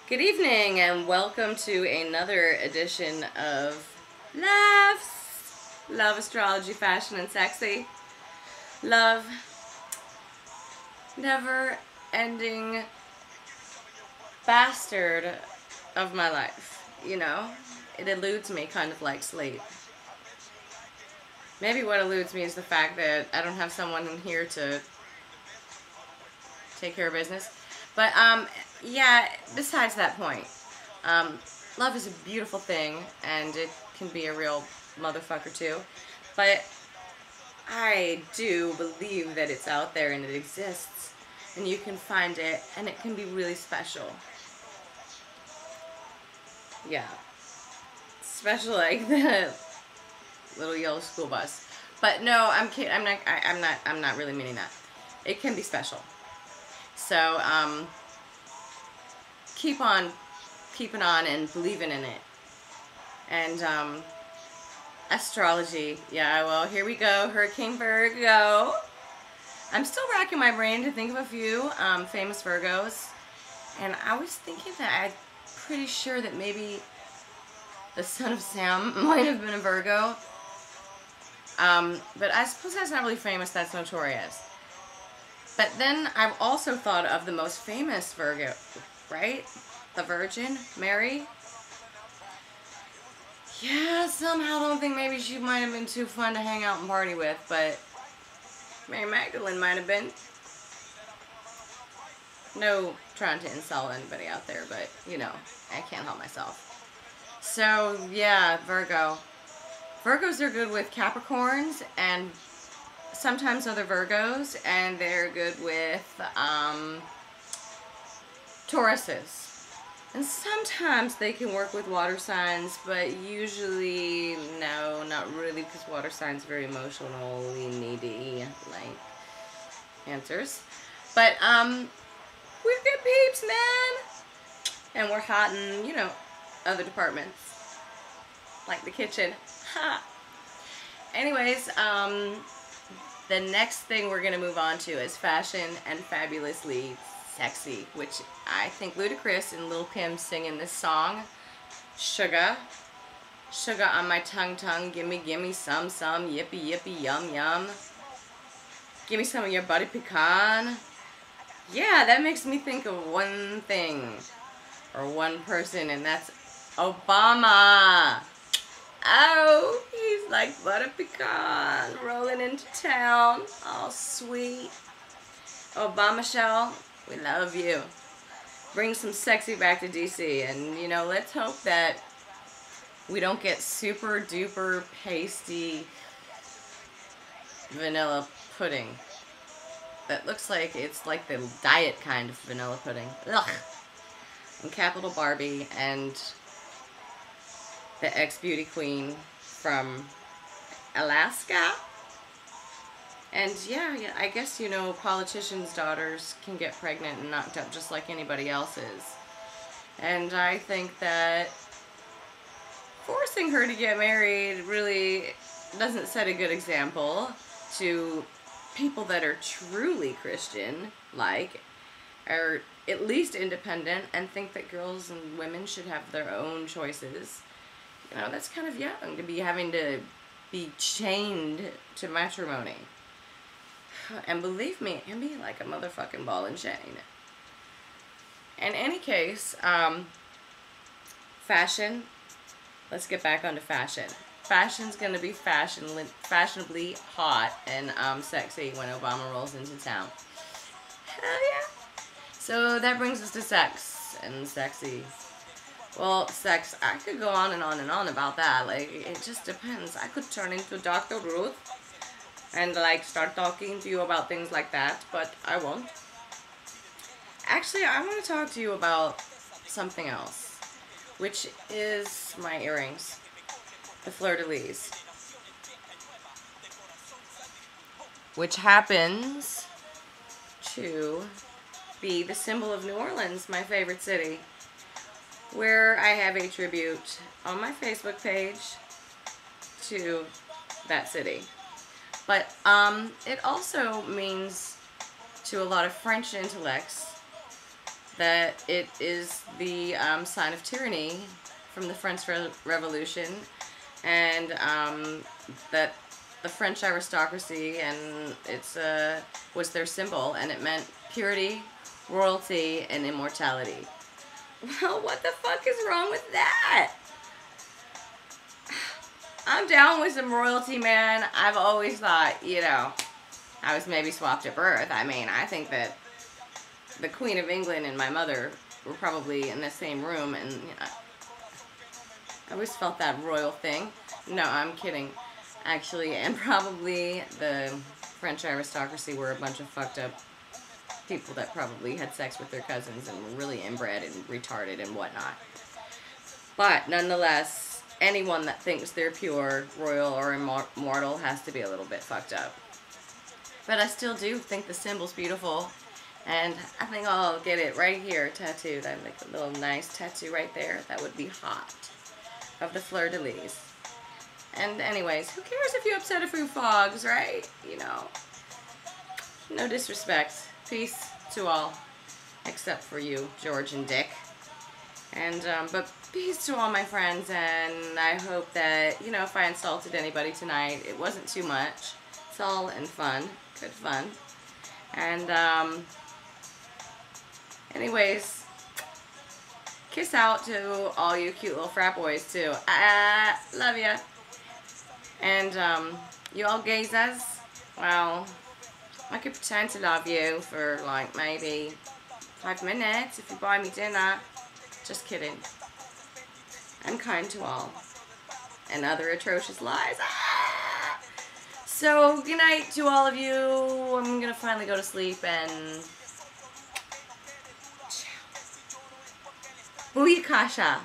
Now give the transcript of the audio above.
Good evening and welcome to another edition of Love Astrology, Fashion, and Sexy. Love, never-ending bastard of my life, you know? It eludes me kind of like sleep. Maybe what eludes me is the fact that I don't have someone in here to take care of business. But, yeah, besides that point, love is a beautiful thing, and it can be a real motherfucker too. But I do believe that it's out there and it exists, and you can find it, and it can be really special. Yeah. Special like the little yellow school bus. But no, I'm kidding. I'm not really meaning that. It can be special. So, keep on keeping on and believing in it. And, astrology. Yeah, well, here we go. Hurricane Virgo. I'm still racking my brain to think of a few, famous Virgos. And I was thinking that I'm pretty sure that maybe the son of Sam might have been a Virgo. But I suppose that's not really famous, that's notorious. But then I've also thought of the most famous Virgo, right? The Virgin Mary. Yeah, somehow don't think maybe she might have been too fun to hang out and party with, but Mary Magdalene might have been. No trying to insult anybody out there, but, you know, I can't help myself. So, yeah, Virgo. Virgos are good with Capricorns and sometimes other Virgos, and they're good with Tauruses. And sometimes they can work with water signs, but usually, no, not really, because water signs are very emotionally needy, like answers. But, we're good peeps, man! And we're hot in, you know, other departments. Like the kitchen. Ha! Anyways, the next thing we're going to move on to is fashion and fabulously sexy, which I think Ludacris and Lil Kim singing this song, Sugar. Sugar on my tongue, gimme some, yippee, yum, yum. Give me some of your butter pecan. Yeah, that makes me think of one thing, or one person, and that's Obama. Oh, he's like butter pecan rolling into town, all sweet. Obama shell, we love you. Bring some sexy back to DC, and you know, let's hope that we don't get super duper pasty vanilla pudding. That looks like it's like the diet kind of vanilla pudding. Ugh. And Capital Barbie and the ex-beauty queen from Alaska. And yeah, I guess, you know, politicians' daughters can get pregnant and knocked up just like anybody else's. And I think that forcing her to get married really doesn't set a good example to people that are truly Christian, like, are at least independent and think that girls and women should have their own choices. You know, that's kind of young to be having to be chained to matrimony. And believe me, it can be like a motherfucking ball and chain. In any case, fashion. Let's get back onto fashion. Fashion's gonna be fashionably hot and sexy when Obama rolls into town. Hell yeah! So that brings us to sex and sexy. Well, sex, I could go on and on and on about that. Like, it just depends. I could turn into Dr. Ruth and, like, start talking to you about things like that, but I won't. Actually, I want to talk to you about something else, which is my earrings. The fleur-de-lis. Which happens to be the symbol of New Orleans, my favorite city, where I have a tribute on my Facebook page to that city. But it also means to a lot of French intellects that it is the sign of tyranny from the French Revolution, and that the French aristocracy and was their symbol, and it meant purity, royalty, and immortality. Well, what the fuck is wrong with that? I'm down with some royalty, man. I've always thought, you know, I was maybe swapped at birth. I mean, I think that the Queen of England and my mother were probably in the same room, and you know, I always felt that royal thing. No, I'm kidding. Actually, and probably the French aristocracy were a bunch of fucked up people that probably had sex with their cousins and were really inbred and retarded and whatnot. But nonetheless, anyone that thinks they're pure, royal, or immortal has to be a little bit fucked up. But I still do think the symbol's beautiful. And I think I'll get it right here tattooed. I'd like a little nice tattoo right there. That would be hot. Of the fleur-de-lis. And anyways, who cares if you upset a few fogs, right? You know. No disrespect. Peace to all. Except for you, George and Dick. And, but peace to all my friends. And I hope that, you know, if I insulted anybody tonight, it wasn't too much. It's all in fun. Good fun. And, anyways, kiss out to all you cute little frat boys, too. Love ya. And, you all gazers, well, I could pretend to love you for, like, maybe 5 minutes if you buy me dinner. Just kidding. I'm kind to all. And other atrocious lies. So, good night to all of you. I'm gonna finally go to sleep and... Booyakasha.